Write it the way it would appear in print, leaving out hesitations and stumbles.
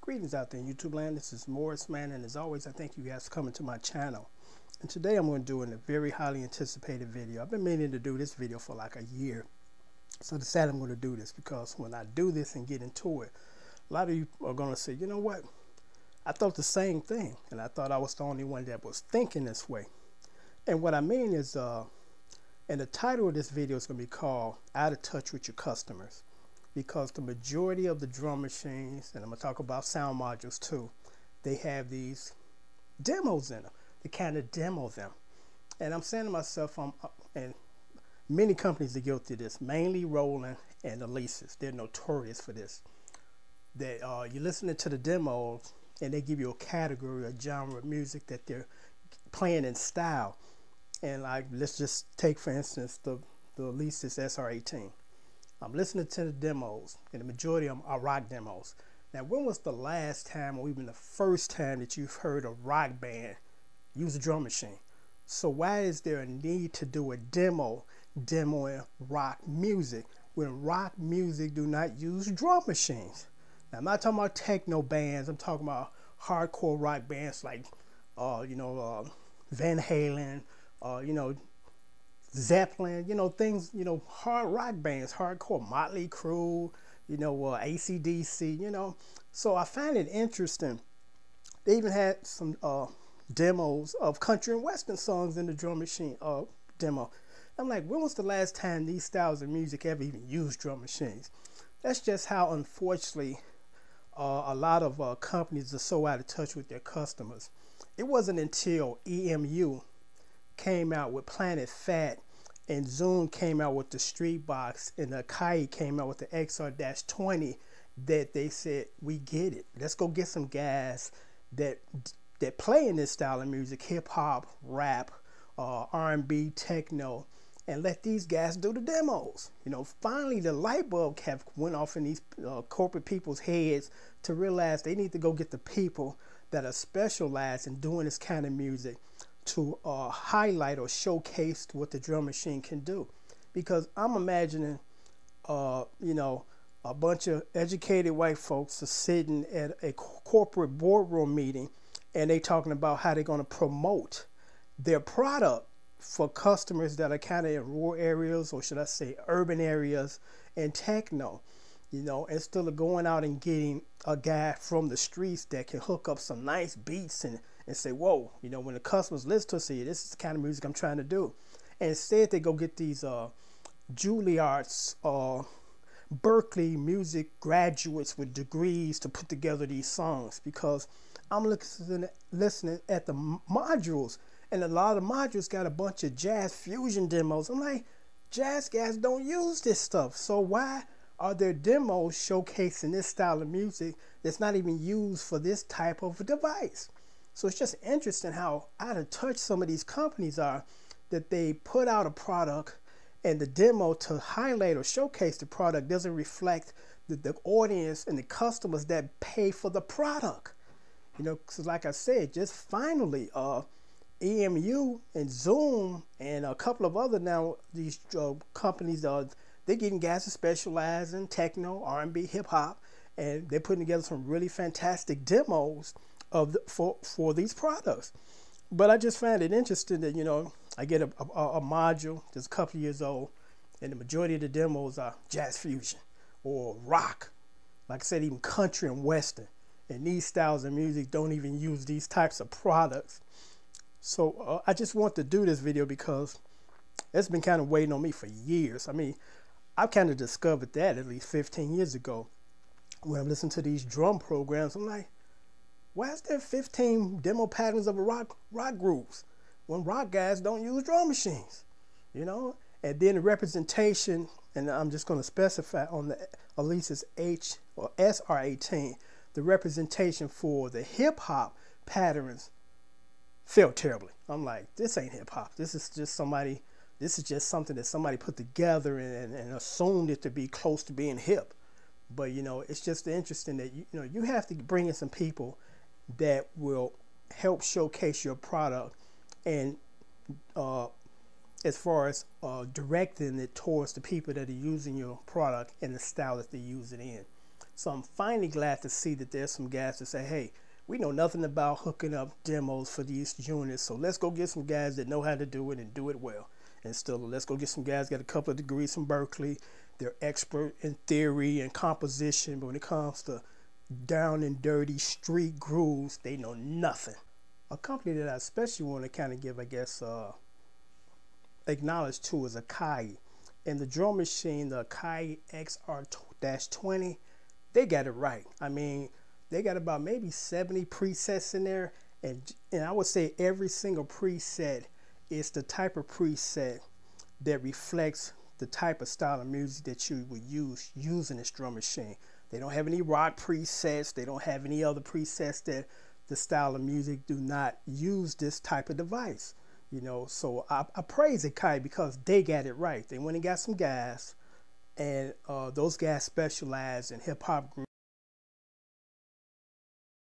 Greetings out there in YouTube land. This is Morris Man, and as always, I thank you guys for coming to my channel. And today I'm going to do a very highly anticipated video. I've been meaning to do this video for like a year. So I decided I'm going to do this because when I do this and get into it, a lot of you are going to say, you know what? I thought the same thing, and I thought I was the only one that was thinking this way. And what I mean is, and the title of this video is going to be called Out of Touch with Your Customers. Because the majority of the drum machines, and I'm going to talk about sound modules too, they have these demos in them. They kind of demo them. And I'm saying to myself, and many companies are guilty of this, mainly Roland and Alesis. They're notorious for this. That you're listening to the demos and they give you a category, a genre of music that they're playing in style. And like, let's just take for instance the Alesis SR18. I'm listening to the demos, and the majority of them are rock demos. Now, when was the last time, or even the first time, that you've heard a rock band use a drum machine? So why is there a need to do a demoing rock music when rock music do not use drum machines? Now, I'm not talking about techno bands. I'm talking about hardcore rock bands like, Van Halen, Zeppelin, things, hard rock bands, hardcore, Motley Crue, AC/DC, So I find it interesting. They even had some demos of country and western songs in the drum machine demo. I'm like, when was the last time these styles of music ever even used drum machines? That's just how, unfortunately, a lot of companies are so out of touch with their customers. It wasn't until EMU came out with Planet Fat, and Zoom came out with the Street Box, and Akai came out with the XR-20 that they said, we get it. Let's go get some guys that play in this style of music, hip hop, rap, R&B, techno, and let these guys do the demos. Finally the light bulb have went off in these corporate people's heads to realize they need to go get the people that are specialized in doing this kind of music to highlight or showcase what the drum machine can do. Because I'm imagining, a bunch of educated white folks are sitting at a corporate boardroom meeting and they talking about how they're going to promote their product for customers that are kind of in rural areas, or should I say urban areas, and techno. Instead of going out and getting a guy from the streets that can hook up some nice beats and say, whoa, when the customers listen to us, say, this is the kind of music I'm trying to do. And instead they go get these Juilliard's, Berkeley music graduates with degrees to put together these songs. Because I'm listening at the modules, and a lot of modules got a bunch of jazz fusion demos. I'm like, jazz guys don't use this stuff. So why are there demos showcasing this style of music that's not even used for this type of device? So it's just interesting how out of touch some of these companies are, that they put out a product and the demo to highlight or showcase the product doesn't reflect the audience and the customers that pay for the product. Because like I said, just finally, EMU and Zoom and a couple of other now, these companies, they're getting guys to specialize in techno, R&B, hip hop, and they're putting together some really fantastic demos for these products. But I just find it interesting that, I get a module that's a couple of years old, and the majority of the demos are jazz fusion or rock. Like I said, even country and western. And these styles of music don't even use these types of products. So I just want to do this video because it's been kind of waiting on me for years. I mean, I've kind of discovered that at least 15 years ago. When I'm listening to these drum programs, I'm like, why is there 15 demo patterns of a rock grooves when rock guys don't use drum machines? And then the representation, and I'm just going to specify on the Alesis SR18, the representation for the hip hop patterns felt terribly. I'm like, this ain't hip hop. This is just something that somebody put together and assumed it to be close to being hip. But it's just interesting that you have to bring in some people that will help showcase your product, and as far as directing it towards the people that are using your product and the style that they use it in. So I'm finally glad to see that there's some guys that say, hey, we know nothing about hooking up demos for these units, so let's go get some guys that know how to do it and do it well. And still, let's go get some guys got a couple of degrees from Berkeley. They're expert in theory and composition, but when it comes to down and dirty street grooves, they know nothing. A company that I especially want to kind of give, I guess, acknowledge to is Akai. And the drum machine, the Akai XR-20, they got it right. I mean, they got about maybe 70 presets in there, and I would say every single preset is the type of preset that reflects the type of style of music that you would use using this drum machine. They don't have any rock presets. They don't have any other presets that the style of music do not use this type of device. You know, so I praise Akai because they got it right. They went and got some guys, and those guys specialize in hip hop groups.